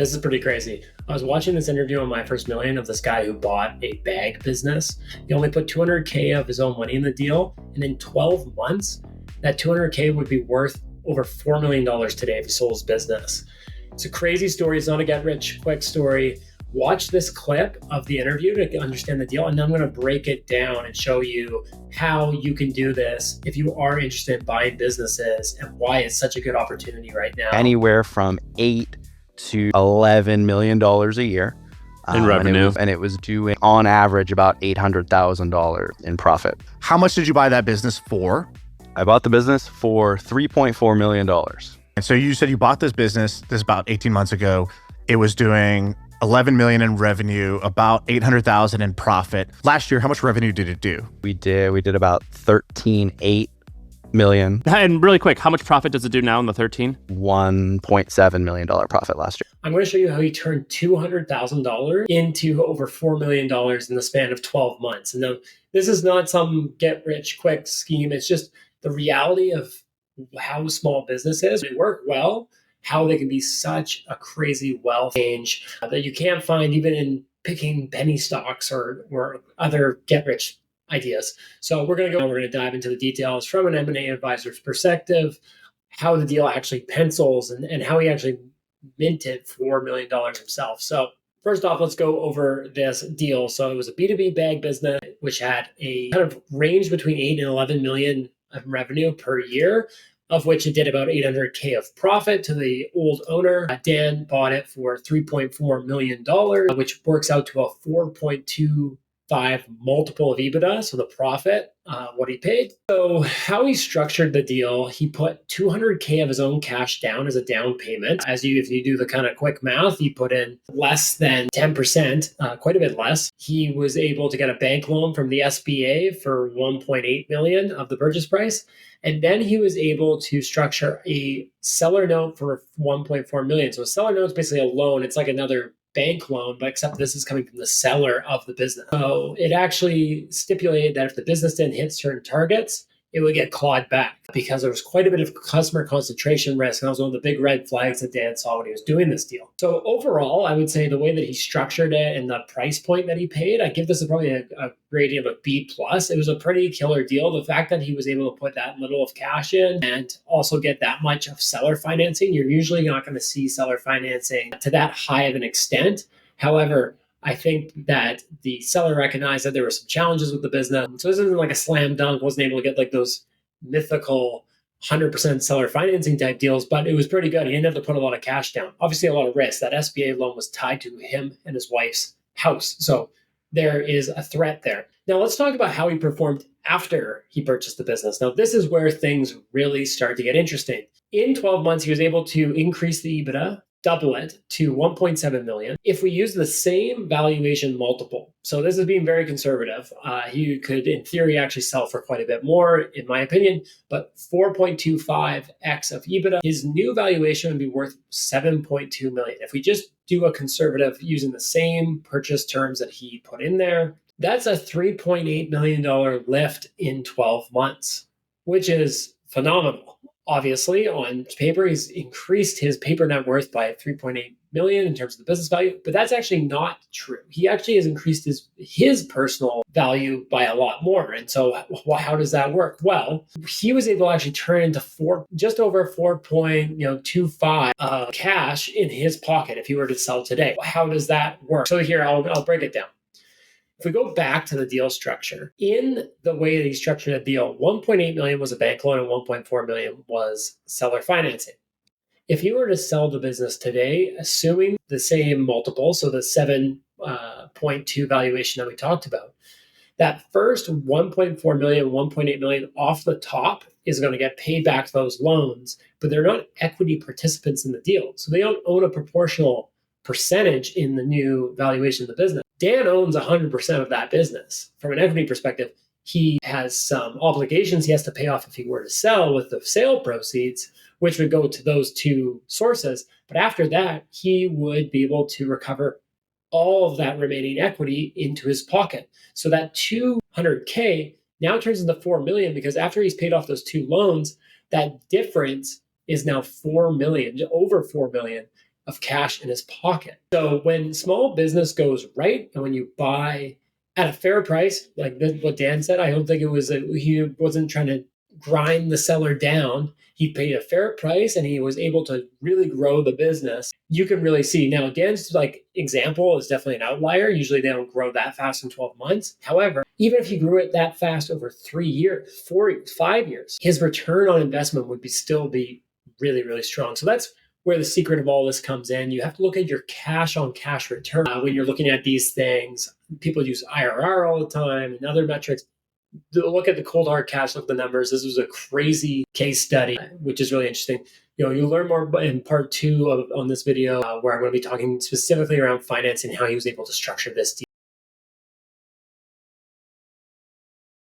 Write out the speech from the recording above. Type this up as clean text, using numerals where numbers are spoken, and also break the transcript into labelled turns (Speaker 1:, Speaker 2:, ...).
Speaker 1: This is pretty crazy. I was watching this interview on My First Million of this guy who bought a bag business. He only put 200K of his own money in the deal. And in 12 months, that 200K would be worth over $4 million today if he sold his business. It's a crazy story. It's not a get rich quick story. Watch this clip of the interview to understand the deal. And then I'm going to break it down and show you how you can do this if you are interested in buying businesses and why it's such a good opportunity right now.
Speaker 2: Anywhere from $8 to $11 million a year
Speaker 3: in revenue.
Speaker 2: And it was doing on average about $800,000 in profit.
Speaker 4: How much did you buy that business for?
Speaker 2: I bought the business for $3.4 million.
Speaker 4: And so you said you bought this business, this is about 18 months ago. It was doing 11 million in revenue, about 800,000 in profit. Last year, how much revenue did it do?
Speaker 2: We did about 13.8 million.
Speaker 3: And really quick, how much profit does it do now in the 13?
Speaker 2: $1.7 million profit last year.
Speaker 1: I'm going to show you how he turned $200,000 into over $4 million in the span of 12 months. And now, this is not some get rich quick scheme. It's just the reality of how small business is. They work well, how they can be such a crazy wealth change that you can't find even in picking penny stocks or other get rich ideas. So we're going to dive into the details from an M&A advisor's perspective, how the deal actually pencils and how he actually minted $4 million himself. So first off, let's go over this deal. So it was a B2B bag business, which had a kind of range between 8 and 11 million of revenue per year, of which it did about 800K of profit to the old owner. Dan bought it for $3.4 million, which works out to a 4.25 multiple of EBITDA. So the profit, what he paid. So how he structured the deal, he put 200K of his own cash down as a down payment. If you do the kind of quick math, he put in less than 10%, quite a bit less. He was able to get a bank loan from the SBA for 1.8 million of the purchase price. And then he was able to structure a seller note for 1.4 million. So a seller note is basically a loan. It's like another bank loan, but except this is coming from the seller of the business. So it actually stipulated that if the business didn't hit certain targets, it would get clawed back because there was quite a bit of customer concentration risk. And that was one of the big red flags that Dan saw when he was doing this deal. So overall, I would say the way that he structured it and the price point that he paid, I give this probably a rating of a B+. It was a pretty killer deal. The fact that he was able to put that little of cash in and also get that much of seller financing, you're usually not going to see seller financing to that high of an extent. However, I think that the seller recognized that there were some challenges with the business. So this isn't like a slam dunk, wasn't able to get like those mythical 100% seller financing type deals, but it was pretty good. He didn't have to put a lot of cash down. Obviously a lot of risk. That SBA loan was tied to him and his wife's house. So there is a threat there. Now let's talk about how he performed after he purchased the business. Now this is where things really start to get interesting. In 12 months, he was able to increase the EBITDA, double it to 1.7 million. If we use the same valuation multiple, so this is being very conservative, he could, in theory, actually sell for quite a bit more, in my opinion, but 4.25x of EBITDA, his new valuation would be worth 7.2 million. If we just do a conservative using the same purchase terms that he put in there, that's a $3.8 million lift in 12 months, which is phenomenal. Obviously, on paper, he's increased his paper net worth by 3.8 million in terms of the business value, but that's actually not true. He actually has increased his personal value by a lot more. And so how does that work? Well, he was able to actually turn into just over 4.25 cash in his pocket if he were to sell today. How does that work? So here, I'll break it down. If we go back to the deal structure, in the way that he structured the deal, 1.8 million was a bank loan and 1.4 million was seller financing. If you were to sell the business today, assuming the same multiple, so the 7.2 valuation that we talked about, that first 1.4 million, 1.8 million off the top is going to get paid back to those loans, but they're not equity participants in the deal. So they don't own a proportional percentage in the new valuation of the business. Dan owns 100% of that business. From an equity perspective, he has some obligations he has to pay off if he were to sell with the sale proceeds, which would go to those two sources. But after that, he would be able to recover all of that remaining equity into his pocket. So that 200K now turns into 4 million because after he's paid off those two loans, that difference is now 4 million, over 4 million of cash in his pocket. So when small business goes right, and when you buy at a fair price, like what Dan said, I don't think it was he wasn't trying to grind the seller down. He paid a fair price and he was able to really grow the business. You can really see now Dan's like example is definitely an outlier. Usually they don't grow that fast in 12 months. However, even if he grew it that fast over 3 years, 4 years, 5 years, his return on investment would still be really, really strong. So that's where the secret of all this comes in. You have to look at your cash on cash return when you're looking at these things. People use IRR all the time and other metrics. Look at the cold hard cash, look at the numbers. This was a crazy case study, which is really interesting. You'll learn more in part 2 on this video, where I'm going to be talking specifically around financing, how he was able to structure this deal.